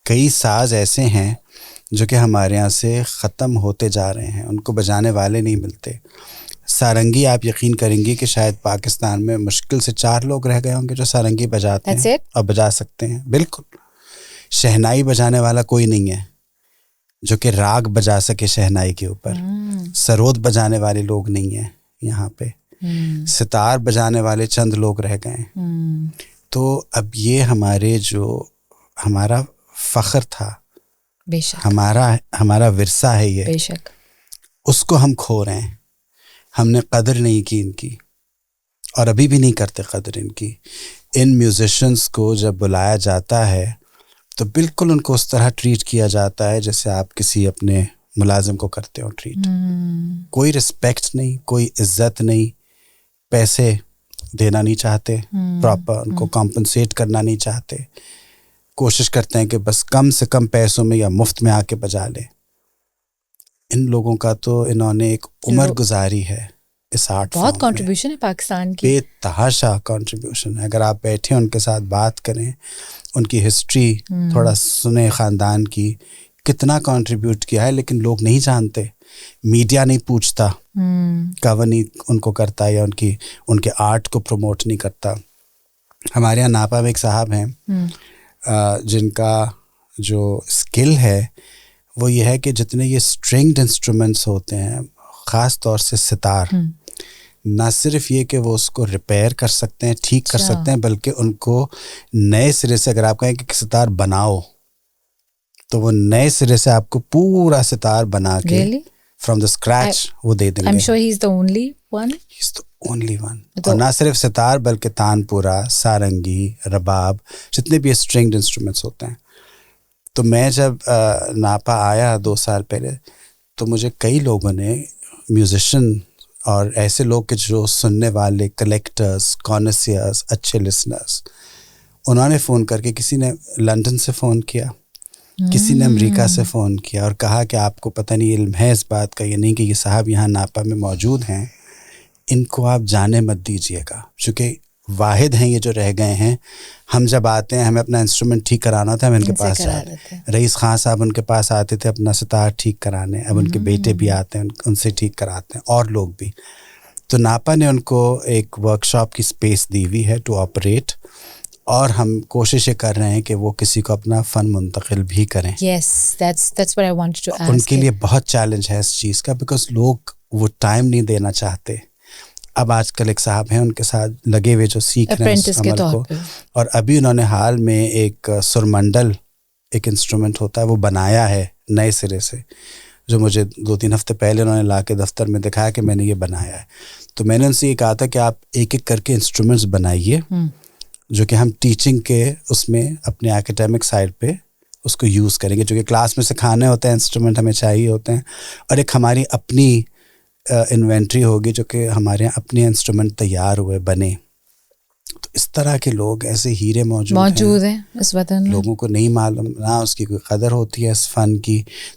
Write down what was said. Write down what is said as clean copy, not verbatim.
کئی ساز ایسے ہیں جو کہ ہمارے یہاں سے ختم ہوتے جا رہے ہیں, ان کو بجانے والے نہیں ملتے. سارنگی آپ یقین کریں گی کہ شاید پاکستان میں مشکل سے 4 لوگ رہ گئے ہوں گے جو سارنگی بجاتے ہیں اور بجا سکتے ہیں. بالکل. شہنائی بجانے والا کوئی نہیں ہے جو کہ راگ بجا سکے شہنائی کے اوپر. سرود بجانے والے لوگ نہیں ہیں یہاں پہ. ستار بجانے والے چند لوگ رہ گئے. تو اب یہ ہمارا فخر تھا, بے شک ہمارا ورثہ ہے یہ, بے شک, اس کو ہم کھو رہے ہیں. ہم نے قدر نہیں کی ان کی, اور ابھی بھی نہیں کرتے قدر ان کی. ان میوزیشنس کو جب بلایا جاتا ہے تو بالکل ان کو اس طرح ٹریٹ کیا جاتا ہے جیسے آپ کسی اپنے ملازم کو کرتے ہو ٹریٹ. کوئی رسپیکٹ نہیں, کوئی عزت نہیں, پیسے دینا نہیں چاہتے پراپر, ان کو کمپنسیٹ کرنا نہیں چاہتے. کوشش کرتے ہیں کہ بس کم سے کم پیسوں میں یا مفت میں آ کے بجا لیں. ان لوگوں کا تو انہوں نے ایک عمر گزاری ہے اس آرٹ فارم میں. بہت کنٹریبیوشن ہے پاکستان کی, بے تحاشا کنٹریبیوشن ہے. اگر آپ بیٹھیں ان کے ساتھ بات کریں, ان کی ہسٹری تھوڑا سنیں, خاندان کی کتنا کنٹریبیوٹ کیا ہے, لیکن لوگ نہیں جانتے. میڈیا نہیں پوچھتا, کور نہیں ان کو کرتا, یا ان کے آرٹ کو پروموٹ نہیں کرتا. ہمارے یہاں ناپا میں ایک صاحب ہیں جن کا جو اسکل ہے وہ یہ ہے کہ جتنے یہ اسٹرنگڈ انسٹرومنٹس ہوتے ہیں, خاص طور سے ستار, نہ صرف یہ کہ وہ اس کو ریپیئر کر سکتے ہیں, ٹھیک کر سکتے ہیں, بلکہ ان کو نئے سرے سے, اگر آپ کہیں کہ ستار بناؤ تو وہ نئے سرے سے آپ کو پورا ستار بنا کے فرام دا اسکریچ وہ دے دیں گے. I'm sure he's the only one. He's the only one. اور نہ صرف ستار بلکہ تان پورا, سارنگی, رباب, جتنے بھی اسٹرنگڈ انسٹرومنٹس ہوتے ہیں. تو میں جب ناپا آیا 2 سال پہلے تو مجھے کئی لوگوں نے, میوزیشین اور ایسے لوگ کہ جو سننے والے, کلیکٹرز, کانسیئرز, اچھے لسنرز, انہوں نے فون کر کے, کسی نے لندن سے فون کیا, کسی نے امریکہ سے فون کیا اور کہا کہ آپ کو پتہ نہیں علم ہے اس بات کا یا نہیں کہ یہ صاحب یہاں ناپا میں موجود ہیں, ان کو آپ جانے مت دیجیے گا, چونکہ واحد ہیں یہ جو رہ گئے ہیں. ہم جب آتے ہیں, ہمیں اپنا انسٹرومنٹ ٹھیک کرانا تھا, ہم ان کے پاس جاتے ہیں. رئیس خان صاحب ان کے پاس آتے تھے اپنا ستار ٹھیک کرانے, اب ان کے بیٹے بھی آتے ہیں, ان سے ٹھیک کراتے ہیں, اور لوگ بھی. تو ناپا نے ان کو ایک ورکشاپ کی اسپیس دی ہوئی ہے ٹو آپریٹ, اور ہم کوششیں کر رہے ہیں کہ وہ کسی کو اپنا فن منتقل بھی کریں. Yes, that's what I wanted to ask. ان کے لیے بہت چیلنج ہے اس چیز کا, بیکاز لوگ وہ ٹائم نہیں دینا چاہتے. اب آج کل ایک صاحب ہیں ان کے ساتھ لگے ہوئے جو سیکھ رہے ہیں اس عمل کو, اور ابھی انہوں نے حال میں ایک سرمنڈل, ایک انسٹرومنٹ ہوتا ہے, وہ بنایا ہے نئے سرے سے, جو مجھے 2-3 ہفتے پہلے انہوں نے لا کے دفتر میں دکھایا کہ میں نے یہ بنایا ہے. تو میں نے ان سے یہ کہا تھا کہ آپ ایک ایک کر کے انسٹرومنٹس بنائیے جو کہ ہم ٹیچنگ کے اس میں اپنے ایکیڈیمک سائڈ پہ اس کو یوز کریں گے, جو کہ کلاس میں سکھانے ہوتے ہیں انسٹرومنٹ ہمیں چاہیے ہوتے ہیں, اور ایک ہماری اپنی انوینٹری ہوگی جو کہ ہمارے یہاں اپنے انسٹرومنٹ تیار ہوئے بنے. تو اس طرح کے لوگ, ایسے ہیرے موجود ہیں اس وطن میں, لوگوں کو نہیں معلوم, نہ اس کی کوئی قدر ہوتی ہے اس فن کی.